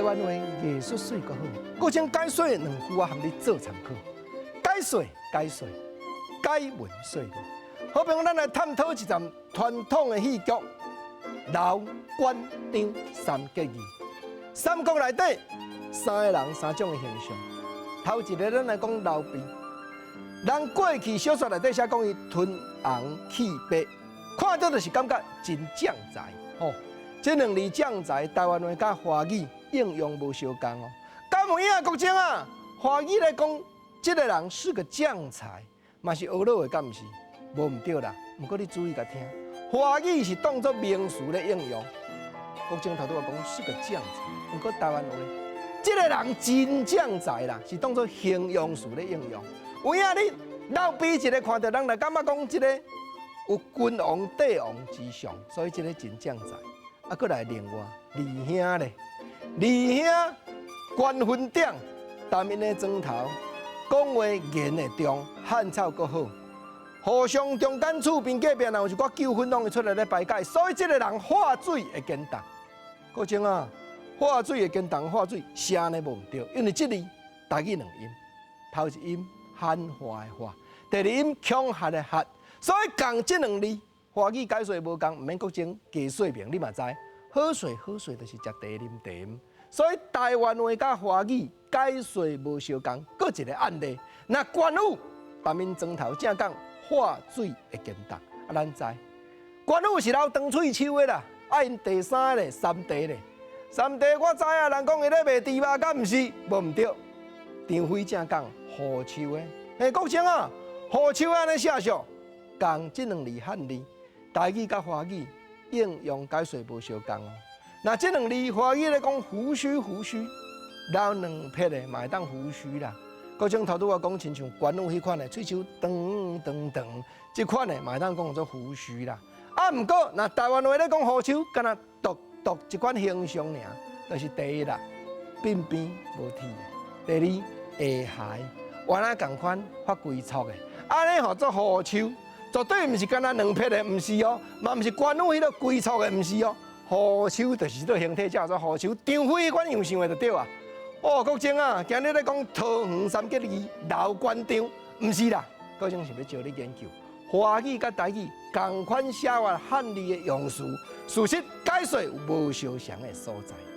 湾话艺术水较好，搁将解说的两句啊，含你做参考。解说，解文说理。好比讲，咱来探讨一站传统的戏剧《老官场三结义》。三国内底三个人三种的形象。头一个咱来讲老毕，人过去小说内底写讲伊吞红气白，看到就是感觉真将才哦。这两字将才，台湾话甲华语应用无相共哦。敢有影国情啊？华语来讲，这个人是个将才，嘛是学老的，敢毋是？无唔对啦。不过你注意甲听，华语是当作名词来应用。国情头拄我讲是个将才，不过台湾话，这个人真将才啦，是当作形容词来应用。有影你老毕一个看到人来感觉讲这个有君王帝王之相，所以这个真将才。啊，搁来另外二兄咧，二兄官分鼎，担面的砖头，讲话言的重，汉草搁好，互相中间厝边隔壁若有一寡纠纷，拢会出来咧排解，所以这个人化水会坚冻。国情啊，化水会坚冻，化水声呢无唔对，因为这里大字两音，头一音汉化的化，第二音强悍的悍，所以共这两字。华语解说无共，毋免国情加说明，你嘛知。好水就是食茶啉茶，所以台湾话甲华语解说无相共。搁一个案例，那官府担面砖头正讲化水会坚冻，啊，咱知。官府是老长喙手的啦，啊因第三个咧，三弟咧，三弟我知啊，人讲伊咧卖猪肉，敢毋是？无毋对，张飞正讲好手的，嘿，国情啊，好手安尼写俗，共这两字汉字。台语甲华语应用解说无相共哦。那这两字华语咧讲胡须，老两撇的嘛会当胡须啦。各种头拄我讲，亲像官府迄款的，喙手长，这款的嘛会当讲做胡须啦。啊，毋过那台湾话咧讲胡手，敢若独一款形象尔，就是第一啦，鬢边无剃的；第二下海，原来共款发规撮的，安尼号做胡手。绝对毋是干那两撇的，毋是哦，嘛毋是官府迄个规撮的，毋是哦。胡手就是这个形体叫做胡手，张飞迄款样想的就对啊。哦，国情啊，今日咧讲桃园三结义老官场，毋是啦，国情是要招你研究华语甲台语同款写法汉字的用词，事实解说有无相像的所在。